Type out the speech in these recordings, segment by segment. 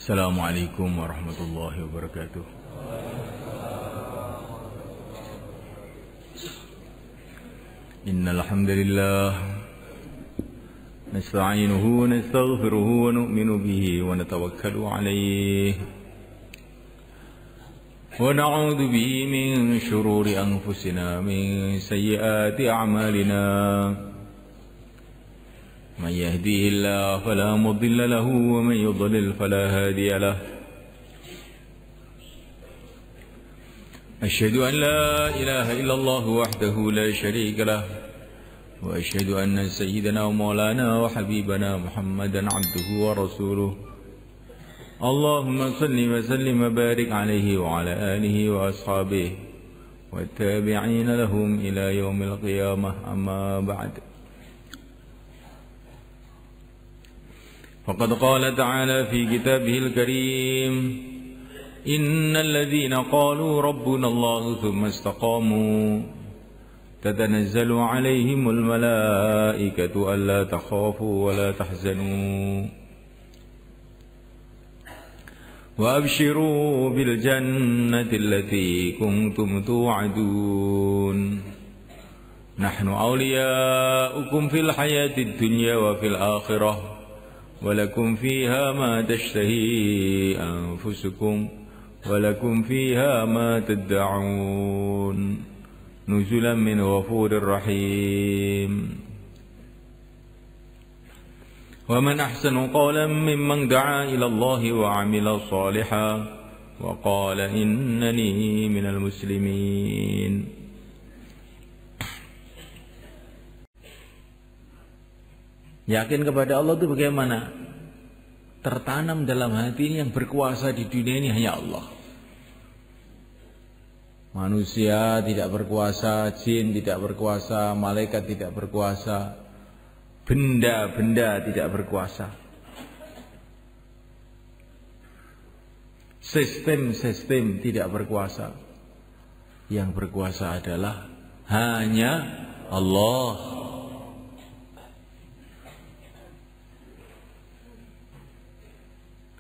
Assalamualaikum warahmatullahi wabarakatuh. Innal hamdalillah nasta'inuhu wa nastaghfiruhu wa nu'minu bihi wa natawakkalu 'alaihi wa na'udzu bihi min shururi anfusina min sayyiati a'malina. من يهديه الله فلا مضل له ومن يضلل فلا هادي له أشهد أن لا إله إلا الله وحده لا شريك له وأشهد أن سيدنا ومولانا وحبيبنا محمدا عبده ورسوله اللهم صل وسلم وبارك عليه وعلى آله وأصحابه والتابعين لهم إلى يوم القيامة أما بعد. فقد قال تعالى في كتابه الكريم إن الذين قالوا ربنا الله ثم استقاموا تتنزل عليهم الملائكة ألا تخافوا ولا تحزنوا وأبشروا بالجنة التي كنتم توعدون نحن أولياؤكم في الحياة الدنيا وفي الآخرة ولكم فيها ما تشتهي أنفسكم ولكم فيها ما تدعون نزلا من غفور رحيم. ومن أحسن قولا ممن دعا إلى الله وعمل صالحا وقال إنني من المسلمين. Yakin kepada Allah itu bagaimana? Tertanam dalam hati ini yang berkuasa di dunia ini hanya Allah. Manusia tidak berkuasa, jin tidak berkuasa, malaikat tidak berkuasa, benda-benda tidak berkuasa. Sistem-sistem tidak berkuasa. Yang berkuasa adalah hanya Allah.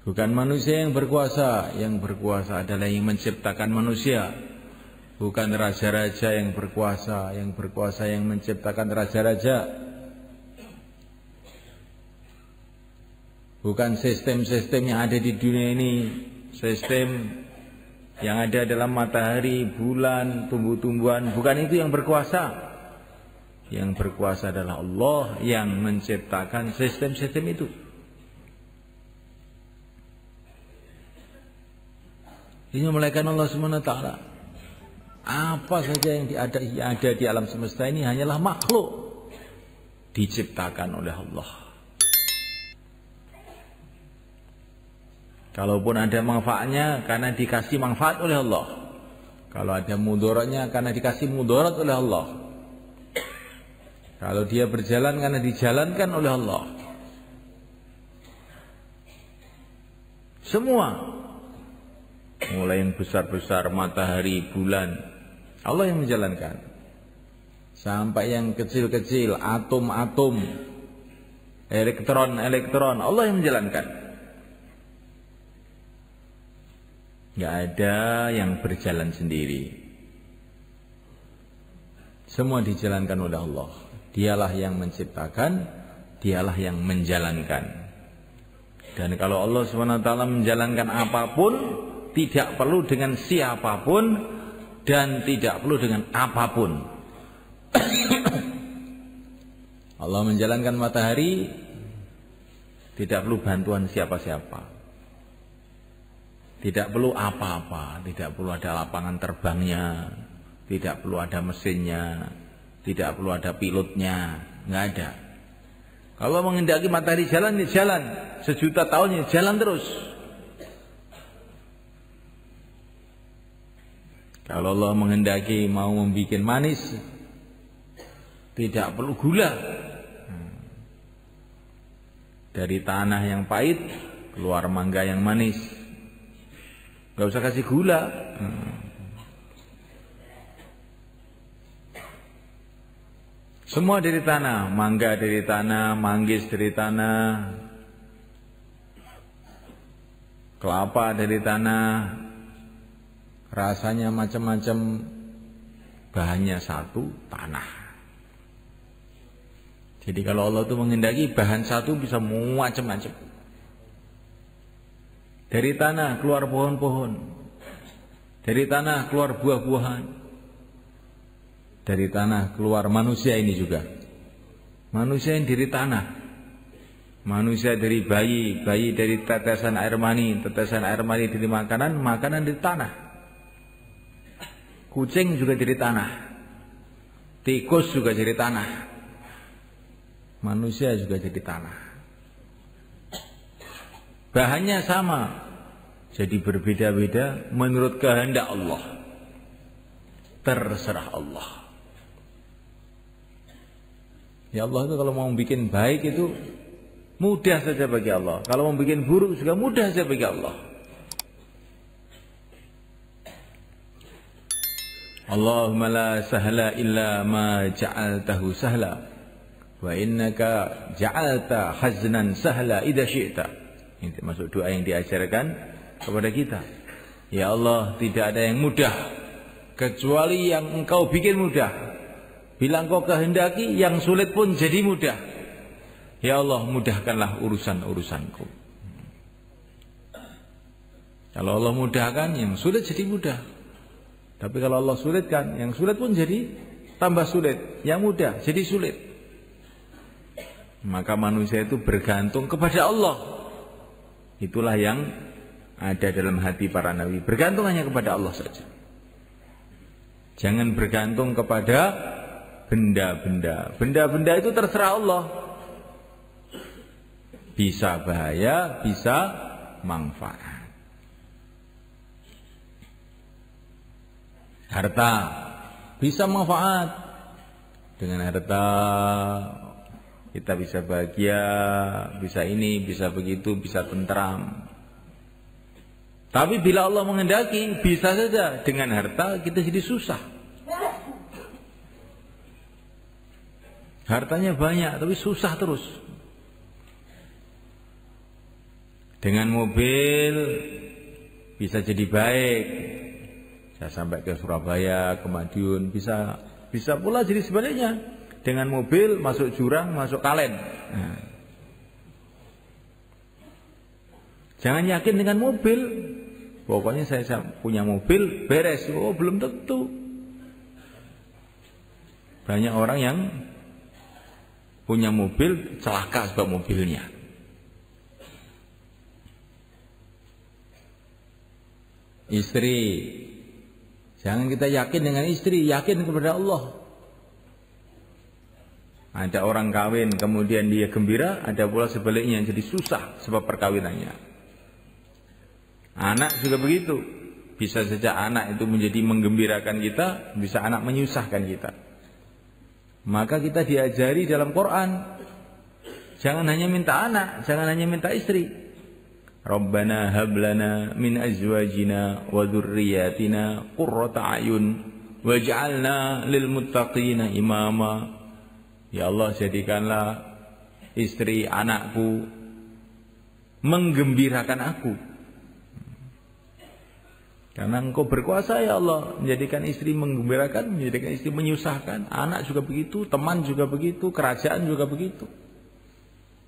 Bukan manusia yang berkuasa adalah yang menciptakan manusia. Bukan raja-raja yang berkuasa yang menciptakan raja-raja. Bukan sistem-sistem yang ada di dunia ini, sistem yang ada dalam matahari, bulan, tumbuh-tumbuhan, bukan itu yang berkuasa. Yang berkuasa adalah Allah yang menciptakan sistem-sistem itu. Ini memuliakan Allah SWT. Apa saja yang ada di alam semesta ini hanyalah makhluk diciptakan oleh Allah. Kalaupun ada manfaatnya karena dikasih manfaat oleh Allah. Kalau ada mudaratnya karena dikasih mudarat oleh Allah. Kalau dia berjalan karena dijalankan oleh Allah. Semua, mulai yang besar-besar, matahari, bulan, Allah yang menjalankan. Sampai yang kecil-kecil, atom-atom, elektron-elektron, Allah yang menjalankan. Gak ada yang berjalan sendiri. Semua dijalankan oleh Allah. Dialah yang menciptakan, dialah yang menjalankan. Dan kalau Allah SWT menjalankan apapun, tidak perlu dengan siapapun dan tidak perlu dengan apapun. Allah menjalankan matahari, tidak perlu bantuan siapa-siapa. Tidak perlu apa-apa, tidak perlu ada lapangan terbangnya, tidak perlu ada mesinnya, tidak perlu ada pilotnya, nggak ada. Kalau menghendaki matahari jalan, ya jalan. Sejuta tahun ya jalan terus. Kalau Allah menghendaki mau membuat manis, tidak perlu gula. Dari tanah yang pahit keluar mangga yang manis. Gak usah kasih gula. Semua dari tanah, mangga dari tanah, manggis dari tanah, kelapa dari tanah, rasanya macam-macam, bahannya satu, tanah. Jadi kalau Allah itu menghendaki bahan satu bisa macam-macam. Dari tanah keluar pohon-pohon, dari tanah keluar buah-buahan, dari tanah keluar manusia ini juga. Manusia yang dari tanah, manusia dari bayi, bayi dari tetesan air mani, tetesan air mani dari makanan, makanan dari tanah. Kucing juga dari tanah, tikus juga dari tanah, manusia juga dari tanah. Bahannya sama, jadi berbeda-beda menurut kehendak Allah. Terserah Allah. Ya Allah itu kalau mau bikin baik itu mudah saja bagi Allah. Kalau mau bikin buruk juga mudah saja bagi Allah. Allahumma la sahla illa ma ja'altahu sahla wa innaka ja'alta haznan sahla idza syi'ta. Ini termasuk doa yang diajarkan kepada kita. Ya Allah, tidak ada yang mudah kecuali yang Engkau bikin mudah. Bila Engkau kehendaki, yang sulit pun jadi mudah. Ya Allah, mudahkanlah urusan-urusanku. Kalau Allah mudahkan, yang sulit jadi mudah. Tapi kalau Allah sulitkan, yang sulit pun jadi tambah sulit. Yang mudah jadi sulit. Maka manusia itu bergantung kepada Allah. Itulah yang ada dalam hati para nabi. Bergantung hanya kepada Allah saja. Jangan bergantung kepada benda-benda. Benda-benda itu terserah Allah. Bisa bahaya, bisa manfaat. Harta bisa manfaat. Dengan harta kita bisa bahagia, bisa ini, bisa begitu, bisa tentram. Tapi bila Allah menghendaki, bisa saja dengan harta kita jadi susah. Hartanya banyak tapi susah terus. Dengan mobil bisa jadi baik. Saya sampai ke Surabaya, ke Madiun, bisa pula jadi sebaliknya. Dengan mobil masuk jurang, masuk kalen. Nah. Jangan yakin dengan mobil. Pokoknya saya punya mobil, beres. Oh, belum tentu. Banyak orang yang punya mobil, celaka sebab mobilnya. Istri, jangan kita yakin dengan istri, yakin kepada Allah. Ada orang kawin, kemudian dia gembira, ada pula sebaliknya jadi susah sebab perkawinannya. Anak juga begitu. Bisa saja anak itu menjadi menggembirakan kita, bisa anak menyusahkan kita. Maka kita diajari dalam Quran, jangan hanya minta anak, jangan hanya minta istri. Rabbana hablana min azwajina wa dzurriyyatina qurrata a'yun waj'alna lil muttaqina imama. Ya Allah, jadikanlah istri anakku menggembirakan aku. Karena Engkau berkuasa ya Allah, menjadikan istri menggembirakan, menjadikan istri menyusahkan. Anak juga begitu, teman juga begitu, kerajaan juga begitu.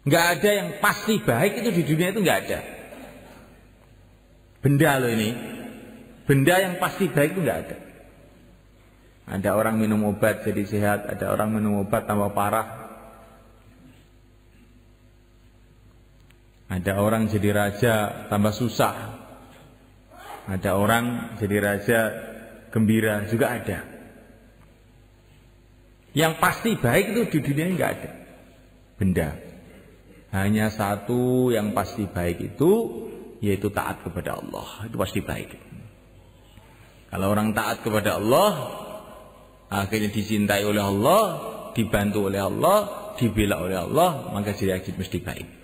Enggak ada yang pasti baik itu di dunia itu enggak ada. Benda loh ini. Benda yang pasti baik itu enggak ada. Ada orang minum obat jadi sehat, ada orang minum obat tambah parah. Ada orang jadi raja tambah susah. Ada orang jadi raja gembira juga ada. Yang pasti baik itu di dunia enggak ada. Benda. Hanya satu yang pasti baik itu, yaitu taat kepada Allah. Itu pasti baik. Kalau orang taat kepada Allah, akhirnya dicintai oleh Allah, dibantu oleh Allah, dibela oleh Allah, maka jadi mesti baik.